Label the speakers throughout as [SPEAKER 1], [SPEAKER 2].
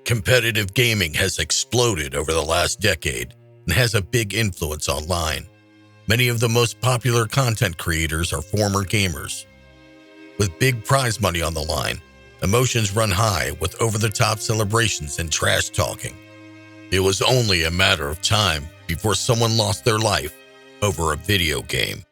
[SPEAKER 1] Competitive gaming has exploded over the last decade and has a big influence online. Many of the most popular content creators are former gamers. With big prize money on the line, emotions run high with over-the-top celebrations and trash talking. It was only a matter of time before someone lost their life over a video game.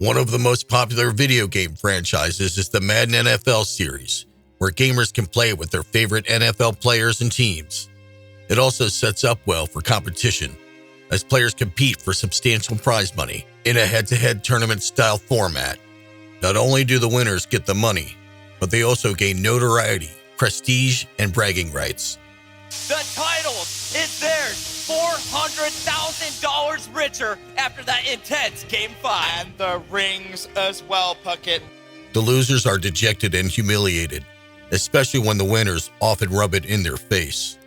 [SPEAKER 1] One of the most popular video game franchises is the Madden NFL series, where gamers can play with their favorite NFL players and teams. It also sets up well for competition, as players compete for substantial prize money in a head-to-head tournament-style format. Not only do the winners get the money, but they also gain notoriety, prestige, and bragging rights.
[SPEAKER 2] The title is theirs, $400,000 richer after that intense Game 5.
[SPEAKER 3] And the rings as well, Puckett.
[SPEAKER 1] The losers are dejected and humiliated, especially when the winners often rub it in their face.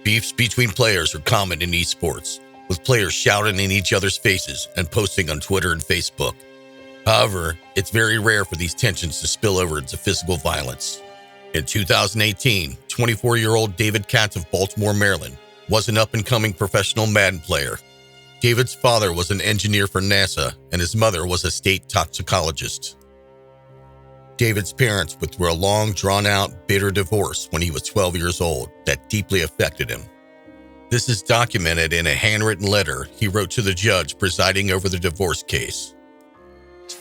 [SPEAKER 1] Beefs between players are common in esports, with players shouting in each other's faces and posting on Twitter and Facebook. However, it's very rare for these tensions to spill over into physical violence. In 2018, 24-year-old David Katz of Baltimore, Maryland, was an up-and-coming professional Madden player. David's father was an engineer for NASA, and his mother was a state toxicologist. David's parents went through a long, drawn-out, bitter divorce when he was 12 years old that deeply affected him. This is documented in a handwritten letter he wrote to the judge presiding over the divorce case.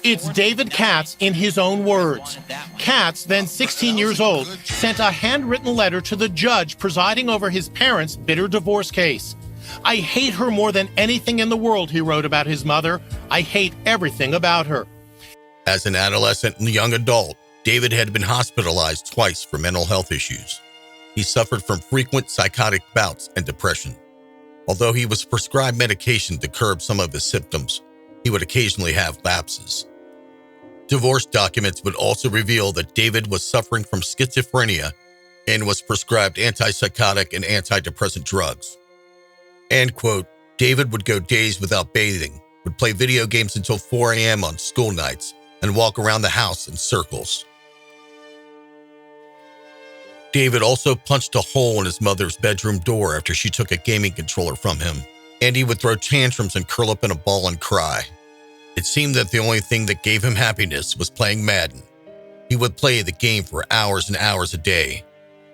[SPEAKER 4] It's David Katz in his own words. Katz, then 16 years old, sent a handwritten letter to the judge presiding over his parents' bitter divorce case. I hate her more than anything in the world, he wrote about his mother. I hate everything about her.
[SPEAKER 1] As an adolescent and young adult, David had been hospitalized twice for mental health issues. He suffered from frequent psychotic bouts and depression. Although he was prescribed medication to curb some of his symptoms, he would occasionally have lapses. Divorce documents would also reveal that David was suffering from schizophrenia and was prescribed antipsychotic and antidepressant drugs. And, quote, David would go days without bathing, would play video games until 4 a.m. on school nights, and walk around the house in circles. David also punched a hole in his mother's bedroom door after she took a gaming controller from him, and he would throw tantrums and curl up in a ball and cry. It seemed that the only thing that gave him happiness was playing Madden. He would play the game for hours and hours a day.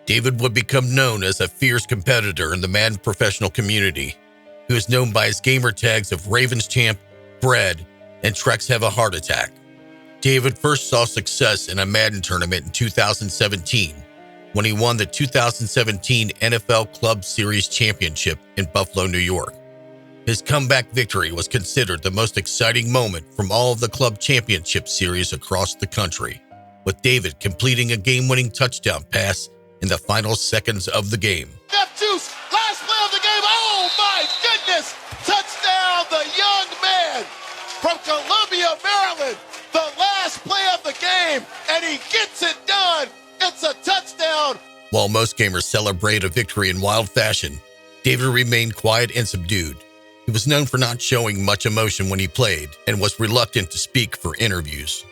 [SPEAKER 1] David would become known as a fierce competitor in the Madden professional community. He was known by his gamer tags of Ravens Champ, Bread, and Trex Have a Heart Attack. David first saw success in a Madden tournament in 2017 when he won the 2017 NFL Club Series Championship in Buffalo, New York. His comeback victory was considered the most exciting moment from all of the club championship series across the country, with David completing a game-winning touchdown pass in the final seconds of the game.
[SPEAKER 5] Jeff Juice, last play of the game. Oh my goodness! Touchdown, the young man from Columbia, Maryland. The last play of the game, and he gets it done. It's a touchdown.
[SPEAKER 1] While most gamers celebrate a victory in wild fashion, David remained quiet and subdued. He was known for not showing much emotion when he played and was reluctant to speak for interviews.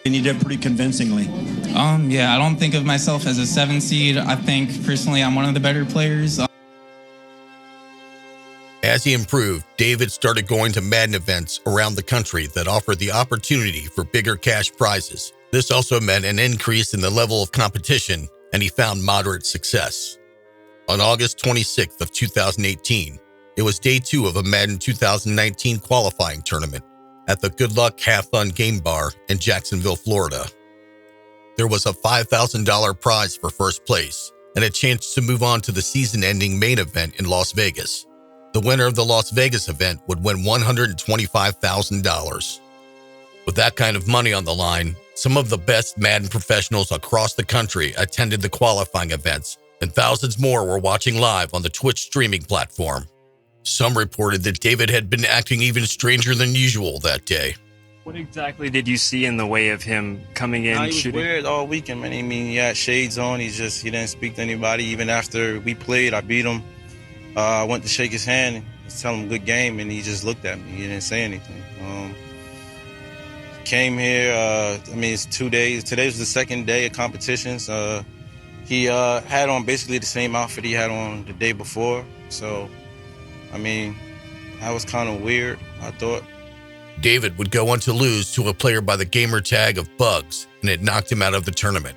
[SPEAKER 6] And you did pretty convincingly.
[SPEAKER 7] Yeah, I don't think of myself as a 7 seed. I think personally I'm one of the better players.
[SPEAKER 1] As he improved, David started going to Madden events around the country that offered the opportunity for bigger cash prizes. This also meant an increase in the level of competition, and he found moderate success. On August 26th of 2018, it was day 2 of a Madden 2019 qualifying tournament at the Good Luck Have Fun Game Bar in Jacksonville, Florida. There was a $5,000 prize for first place and a chance to move on to the season-ending main event in Las Vegas. The winner of the Las Vegas event would win $125,000. With that kind of money on the line, some of the best Madden professionals across the country attended the qualifying events, and thousands more were watching live on the Twitch streaming platform. Some reported that David had been acting even stranger than usual that day.
[SPEAKER 8] What exactly did you see in the way of him coming in,
[SPEAKER 9] he was
[SPEAKER 8] shooting?
[SPEAKER 9] Weird all weekend, man. I mean, he had shades on. He didn't speak to anybody. Even after we played, I beat him. I went to shake his hand, tell him good game, and he just looked at me. He didn't say anything. came here. It's 2 days. Today was the second day of competitions. He had on basically the same outfit he had on the day before. So, that was kind of weird, I thought.
[SPEAKER 1] David would go on to lose to a player by the gamer tag of Bugs, and it knocked him out of the tournament.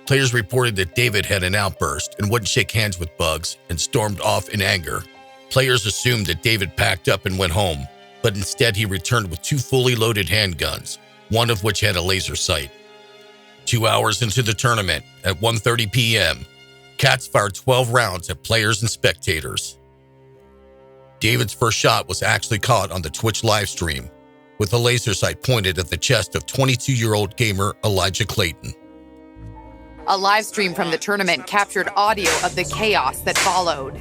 [SPEAKER 1] Players reported that David had an outburst and wouldn't shake hands with Bugs and stormed off in anger. Players assumed that David packed up and went home, but instead he returned with 2 fully loaded handguns, one of which had a laser sight. 2 hours into the tournament, at 1:30 p.m., Katz fired 12 rounds at players and spectators. David's first shot was actually caught on the Twitch livestream, with a laser sight pointed at the chest of 22-year-old gamer Elijah Clayton.
[SPEAKER 10] A live stream from the tournament captured audio of the chaos that followed.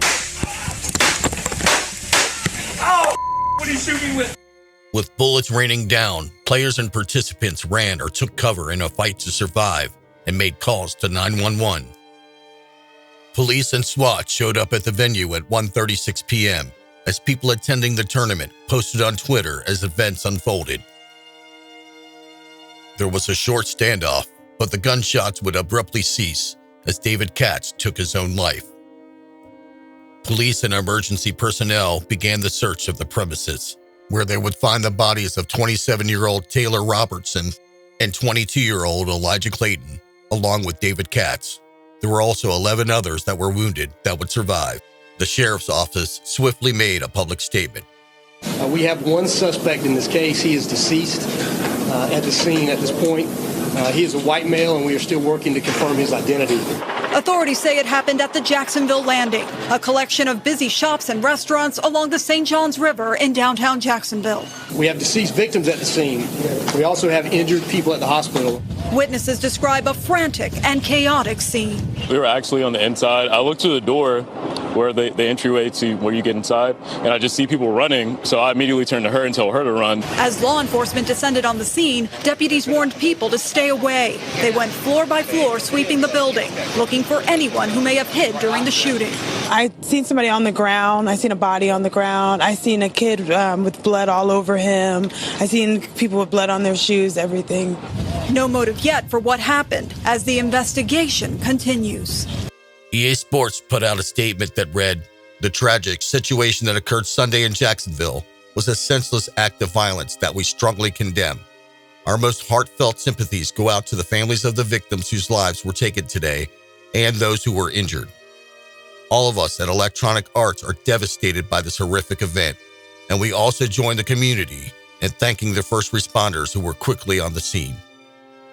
[SPEAKER 2] Oh, what are you shooting with?
[SPEAKER 1] With bullets raining down, players and participants ran or took cover in a fight to survive and made calls to 911. Police and SWAT showed up at the venue at 1:36 p.m. as people attending the tournament posted on Twitter as events unfolded. There was a short standoff, but the gunshots would abruptly cease as David Katz took his own life. Police and emergency personnel began the search of the premises, where they would find the bodies of 27-year-old Taylor Robertson and 22-year-old Elijah Clayton, along with David Katz. There were also 11 others that were wounded that would survive. The sheriff's office swiftly made a public statement.
[SPEAKER 11] We have one suspect in this case. He is deceased at the scene at this point. He is a white male, and we are still working to confirm his identity.
[SPEAKER 12] Authorities say it happened at the Jacksonville Landing, a collection of busy shops and restaurants along the St. Johns River in downtown Jacksonville.
[SPEAKER 11] We have deceased victims at the scene. We also have injured people at the hospital.
[SPEAKER 12] Witnesses describe a frantic and chaotic scene.
[SPEAKER 13] We were actually on the inside. I looked to the door where the entryway to where you get inside, and I just see people running, so I immediately turned to her and told her to run.
[SPEAKER 12] As law enforcement descended on the scene, deputies warned people to stay away. They went floor by floor sweeping the building, looking for anyone who may have hid during the shooting.
[SPEAKER 14] I seen somebody on the ground. I seen a body on the ground. I seen a kid with blood all over him. I seen people with blood on their shoes, everything.
[SPEAKER 12] No motive yet for what happened as the investigation continues.
[SPEAKER 1] EA Sports put out a statement that read, "The tragic situation that occurred Sunday in Jacksonville was a senseless act of violence that we strongly condemn. Our most heartfelt sympathies go out to the families of the victims whose lives were taken today and those who were injured. All of us at Electronic Arts are devastated by this horrific event, and we also join the community in thanking the first responders who were quickly on the scene.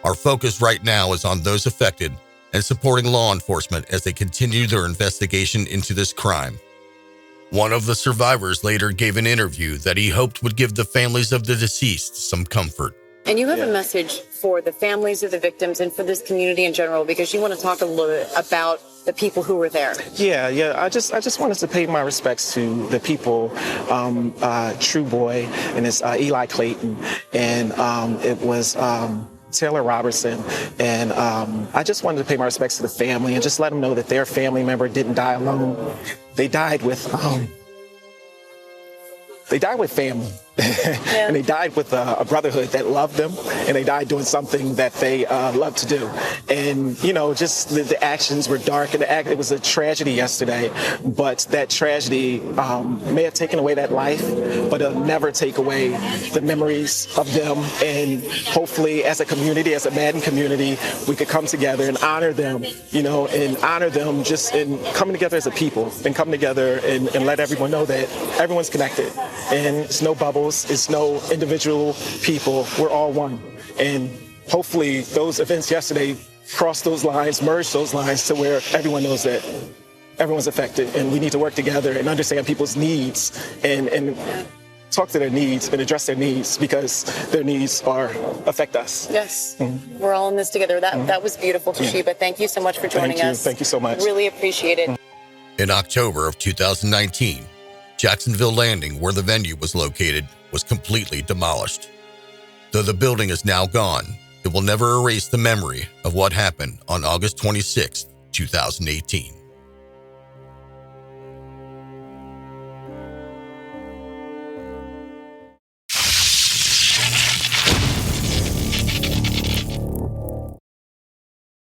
[SPEAKER 1] Our focus right now is on those affected and supporting law enforcement as they continue their investigation into this crime." One of the survivors later gave an interview that he hoped would give the families of the deceased some comfort.
[SPEAKER 15] And you have a message for the families of the victims and for this community in general, because you want to talk a little bit about the people who were there.
[SPEAKER 16] Yeah. I just wanted to pay my respects to the people, True Boy and it's Eli Clayton, and it was Taylor Robertson, and I just wanted to pay my respects to the family and just let them know that their family member didn't die alone. They died with family. Yeah. And they died with a brotherhood that loved them, and they died doing something that they love to do. And, just the actions were dark, and it was a tragedy yesterday, but that tragedy may have taken away that life, but it'll never take away the memories of them. And hopefully, as a community, as a Madden community, we could come together and honor them, and honor them just in coming together as a people, and come together and let everyone know that everyone's connected, and it's no bubble. It's no individual people. We're all one. And hopefully those events yesterday cross those lines, merge those lines to where everyone knows that everyone's affected, and we need to work together and understand people's needs and talk to their needs and address their needs, because their needs affect us.
[SPEAKER 15] Yes. Mm-hmm. We're all in this together. That was beautiful, Toshiba. Yeah. Thank you so much for joining us.
[SPEAKER 16] Thank you so much.
[SPEAKER 15] Really appreciate it.
[SPEAKER 1] In October of 2019, Jacksonville Landing, where the venue was located, was completely demolished. Though the building is now gone, it will never erase the memory of what happened on August 26, 2018.